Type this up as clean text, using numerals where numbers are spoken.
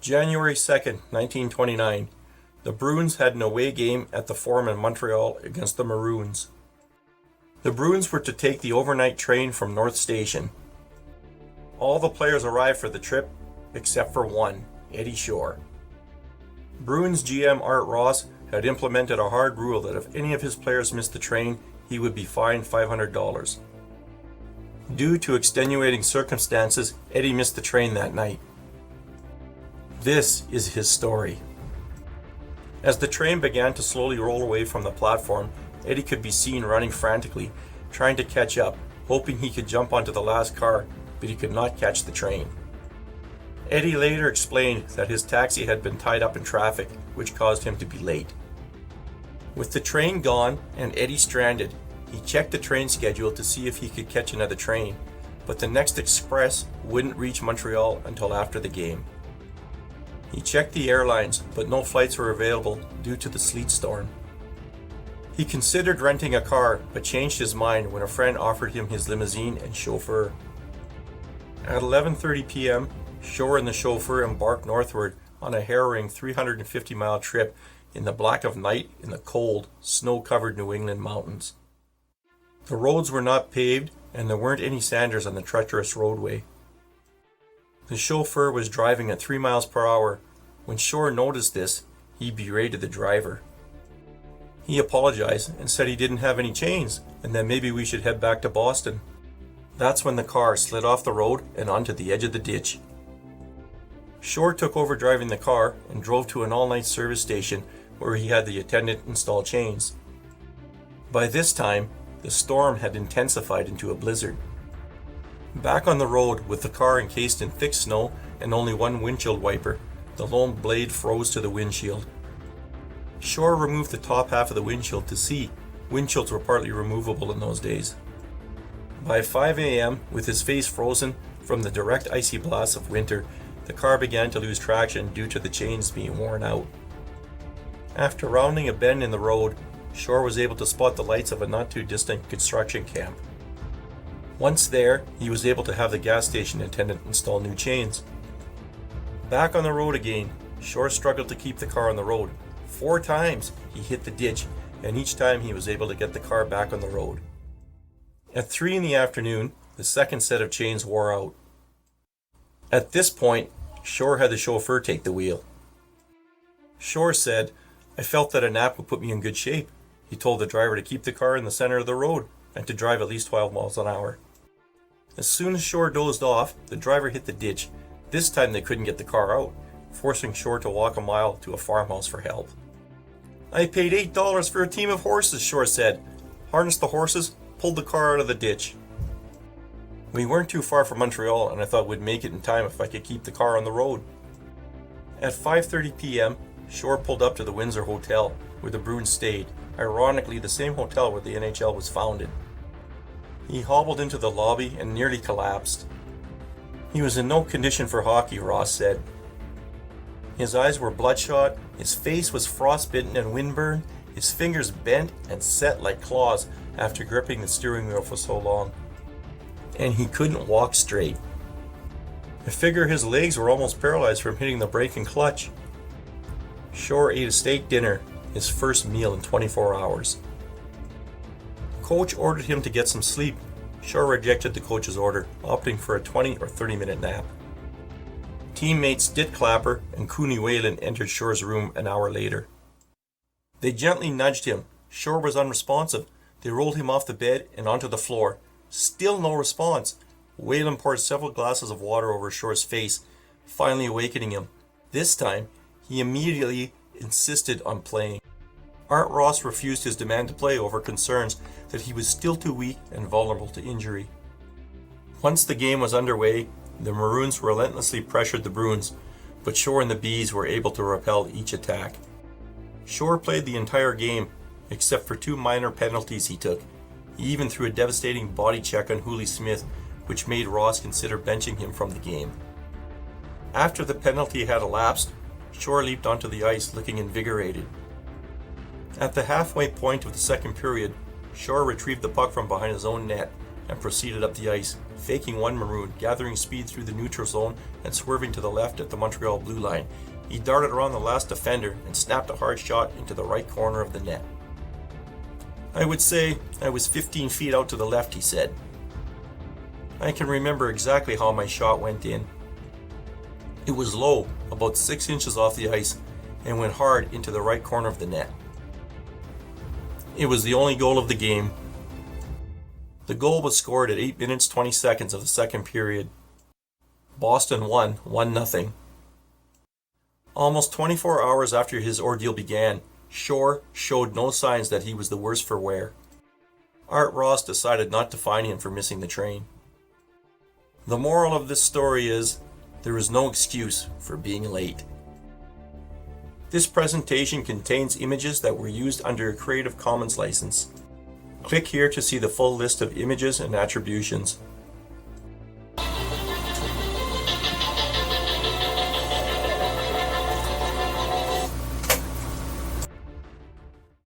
January 2nd, 1929. The Bruins had an away game at the Forum in Montreal against the Maroons. The Bruins were to take the overnight train from North Station. All the players arrived for the trip except for one, Eddie Shore. Bruins GM Art Ross had implemented a hard rule that if any of his players missed the train, he would be fined $500. Due to extenuating circumstances, Eddie missed the train that night. This is his story. As the train began to slowly roll away from the platform, Eddie could be seen running frantically, trying to catch up, hoping he could jump onto the last car, but he could not catch the train. Eddie later explained that his taxi had been tied up in traffic, which caused him to be late. With the train gone and Eddie stranded, he checked the train schedule to see if he could catch another train, but the next express wouldn't reach Montreal until after the game. He checked the airlines, but no flights were available due to the sleet storm. He considered renting a car, but changed his mind when a friend offered him his limousine and chauffeur. At 11:30 p.m., Shore and the chauffeur embarked northward on a harrowing 350-mile trip in the black of night in the cold, snow-covered New England mountains. The roads were not paved, and there weren't any sanders on the treacherous roadway. The chauffeur was driving at 3 miles per hour. When Shore noticed this, he berated the driver. He apologized and said he didn't have any chains and that maybe we should head back to Boston. That's when the car slid off the road and onto the edge of the ditch. Shore took over driving the car and drove to an all-night service station where he had the attendant install chains. By this time, the storm had intensified into a blizzard. Back on the road with the car encased in thick snow and only one windshield wiper, the lone blade froze to the windshield. Shore removed the top half of the windshield to see. Windshields were partly removable in those days. By 5 a.m., with his face frozen from the direct icy blasts of winter, the car began to lose traction due to the chains being worn out. After rounding a bend in the road, Shore was able to spot the lights of a not too distant construction camp. Once there, he was able to have the gas station attendant install new chains. Back on the road again, Shore struggled to keep the car on the road. 4 times he hit the ditch, and each time he was able to get the car back on the road. At 3 in the afternoon, the second set of chains wore out. At this point, Shore had the chauffeur take the wheel. Shore said, "I felt that a nap would put me in good shape." He told the driver to keep the car in the center of the road and to drive at least 12 miles an hour. As soon as Shore dozed off, the driver hit the ditch. This time they couldn't get the car out, forcing Shore to walk a mile to a farmhouse for help. "I paid $8 for a team of horses," Shore said. "Harnessed the horses, pulled the car out of the ditch." We weren't too far from Montreal, and I thought we'd make it in time if I could keep the car on the road. At 5:30 p.m., Shore pulled up to the Windsor Hotel, where the Bruins stayed, ironically the same hotel where the NHL was founded. He hobbled into the lobby and nearly collapsed. He was in no condition for hockey, Ross said. His eyes were bloodshot, his face was frostbitten and windburned, his fingers bent and set like claws after gripping the steering wheel for so long. And he couldn't walk straight. I figure his legs were almost paralyzed from hitting the brake and clutch. Shore ate a steak dinner, his first meal in 24 hours. Coach ordered him to get some sleep. Shore rejected the coach's order, opting for a 20 or 30-minute nap. Teammates Dit Clapper and Cooney Whalen entered Shore's room an hour later. They gently nudged him. Shore was unresponsive. They rolled him off the bed and onto the floor. Still no response. Whalen poured several glasses of water over Shore's face, finally awakening him. This time, he immediately insisted on playing. Art Ross refused his demand to play over concerns that he was still too weak and vulnerable to injury. Once the game was underway, the Maroons relentlessly pressured the Bruins, but Shore and the Bees were able to repel each attack. Shore played the entire game, except for 2 minor penalties he took. He even threw a devastating body check on Hooley Smith, which made Ross consider benching him from the game. After the penalty had elapsed, Shore leaped onto the ice looking invigorated. At the halfway point of the second period, Shore retrieved the puck from behind his own net and proceeded up the ice, faking one Maroon, gathering speed through the neutral zone and swerving to the left at the Montreal blue line. He darted around the last defender and snapped a hard shot into the right corner of the net. "I would say I was 15 feet out to the left," he said. "I can remember exactly how my shot went in. It was low, about 6 inches off the ice, and went hard into the right corner of the net. It was the only goal of the game." The goal was scored at 8 minutes 20 seconds of the second period. Boston won 1-0. Almost 24 hours after his ordeal began, Shore showed no signs that he was the worse for wear. Art Ross decided not to fine him for missing the train. The moral of this story is, there is no excuse for being late. This presentation contains images that were used under a Creative Commons license. Click here to see the full list of images and attributions.